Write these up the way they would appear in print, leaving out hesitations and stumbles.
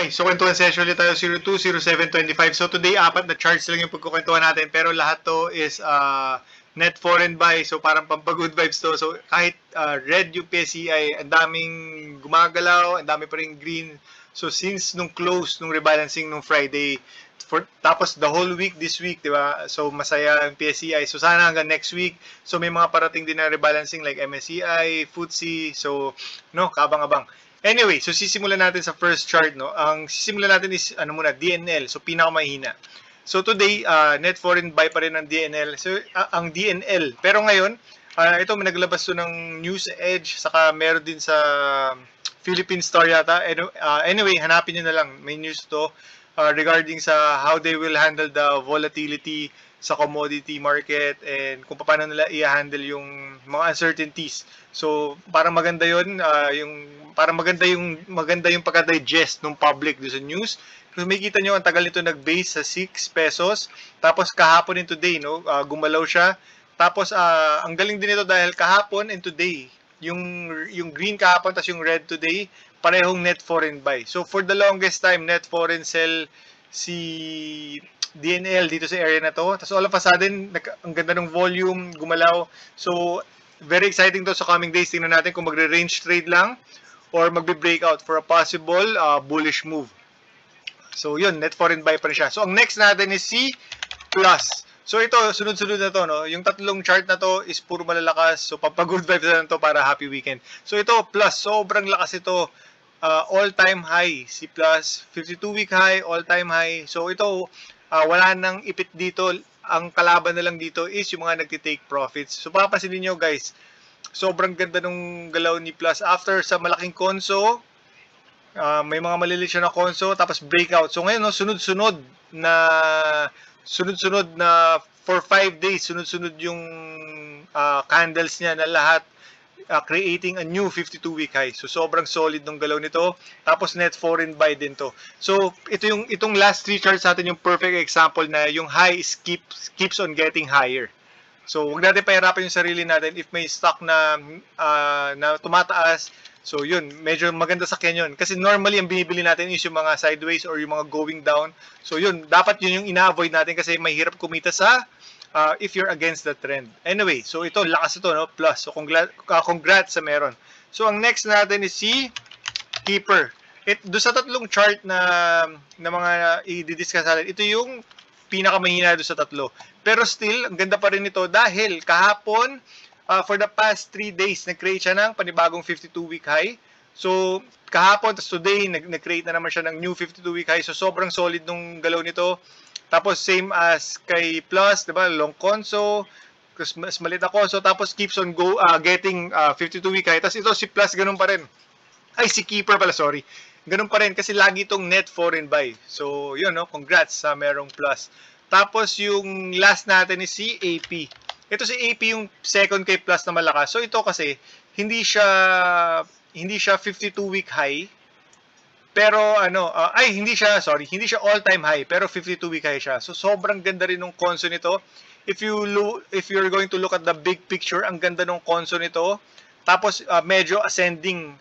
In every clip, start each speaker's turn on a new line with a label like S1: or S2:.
S1: Okay, so kwentuhan session ulit tayo 02, 07, 25. So today, apat na charts lang yung pagkukwentuhan natin. Pero lahat to is net foreign buy. So parang pampagood vibes to. So kahit red yung PSEI, ang daming gumagalaw, ang dami pa rin green. So since nung close, nung rebalancing nung Friday, tapos the whole week this week, di ba? So masaya ang PSEI. So sana hanggang next week. So may mga parating din na rebalancing like MSCI, FTSE. So no, kabang-abang. Anyway, so sisimulan natin sa first chart, no. Ang sisimulan natin is ano muna, DNL. So pinakamahina. So today, net foreign buy pa rin ng DNL. So ang DNL. Pero ngayon, ito may naglabas to ng News Edge, saka meron din sa Philippine Star yata. Anyway, hanapin niyo na lang. May news to regarding sa how they will handle the volatility sa commodity market and kung paano nila i-handle yung mga uncertainties. So, parang maganda 'yon, parang maganda yung pagka-digest ng public do sa news. Kung makikita nyo, ang tagal nito nag-base sa 6 pesos. Tapos kahapon and today, no, gumalaw siya. Tapos ang galing din ito dahil kahapon and today, yung green kahapon tapos yung red today, parehong net foreign buy. So for the longest time, net foreign sell si DNL dito sa area na to. Tapos all of a sudden, ang ganda ng volume, gumalaw. So, very exciting to sa coming days. Tingnan natin kung magre-range trade lang or magbe-breakout for a possible bullish move. So, yun, net foreign buy pa rin siya. So, ang next natin is si Plus. So, ito, sunod-sunod na to, no? Yung tatlong chart na to is puro malalakas. So, papagood vibes na to para happy weekend. So, ito, Plus, sobrang lakas ito. All-time high. Si Plus, 52-week high, all-time high. So, ito, wala nang ipit dito. Ang kalaban na lang dito is yung mga nagtitake profits. So, papansinin nyo, guys, sobrang ganda nung galaw ni Plus. After sa malaking konso, may mga maliliit siya na konso, tapos breakout. So, ngayon, no, sunod-sunod na for 5 days, sunod-sunod yung candles niya na lahat creating a new 52-week high. So, sobrang solid ng galaw nito. Tapos, net foreign buy din to. So, itong last 3 charts natin yung perfect example na yung high keeps on getting higher. So, huwag natin pahirapan yung sarili natin if may stock na tumataas. So, yun, medyo maganda sa yun. Kasi normally, ang binibili natin is yung mga sideways or yung mga going down. So, yun, dapat yun yung ina-avoid natin kasi mahirap kumita sa if you're against the trend. Anyway, so ito, lakas ito, no? Plus. So, congrats sa meron. So, ang next natin is si Keeper. Do sa tatlong chart na mga i-discuss natin, ito yung pinakamahina do sa tatlo. Pero still, ang ganda pa rin ito dahil kahapon, for the past 3 days, nag-create siya ng panibagong 52-week high. So, kahapon, tapos today, nag-create na naman siya ng new 52-week high. So, sobrang solid nung galaw nito. Tapos, same as kay Plus, diba? Long conso, mas maliit na conso. Tapos, keeps on getting 52-week high. Tapos, ito si Plus, ganun pa rin. Ay, si Keeper pala, sorry. Ganun pa rin kasi lagi itong net foreign buy. So, yun, no? Congrats sa merong Plus. Tapos, yung last natin is si AP. Ito si AP yung second kay Plus na malakas. So, ito kasi, hindi siya 52-week high. Pero hindi siya all-time high, pero 52-week high siya. So sobrang ganda rin ng konso nito. If you're going to look at the big picture, ang ganda ng konso nito. Tapos medyo ascending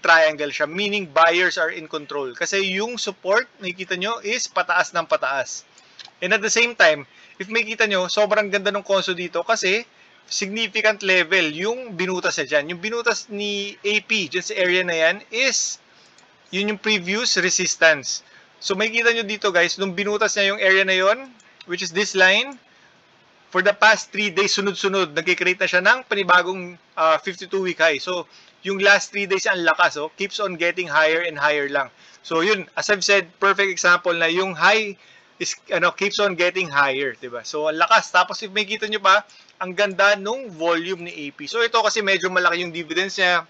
S1: triangle siya, meaning buyers are in control. Kasi yung support, nakikita nyo, is pataas ng pataas. And at the same time, if makikita nyo, sobrang ganda ng konso dito kasi significant level yung binutas niya dyan. Yung binutas ni AP dyan sa area na yan is yun yung previous resistance. So, makikita nyo dito guys, nung binutas niya yung area na yon, which is this line, for the past 3 days, sunod-sunod, nag-create na siya ng panibagong 52-week high. So, yung last 3 days, ang lakas, keeps on getting higher and higher lang. So, yun, as I've said, perfect example na yung high is, keeps on getting higher, diba? So, ang lakas. Tapos, if makikita nyo pa, ang ganda nung volume ni AP. So, ito kasi medyo malaki yung dividends niya.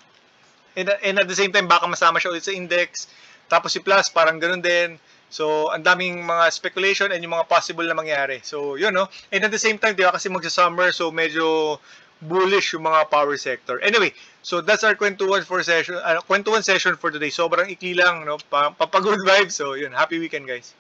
S1: And at the same time, baka masama siya ulit sa index. Tapos si Plus, parang ganun din. So, ang daming mga speculation and yung mga possible na mangyari. So, yun, no? And at the same time, diba, kasi magsa-summer, so medyo bullish yung mga power sector. Anyway, so that's our kwentuhan session for today. Sobrang ikli lang, no? Papagood vibes. So, yun. Happy weekend, guys.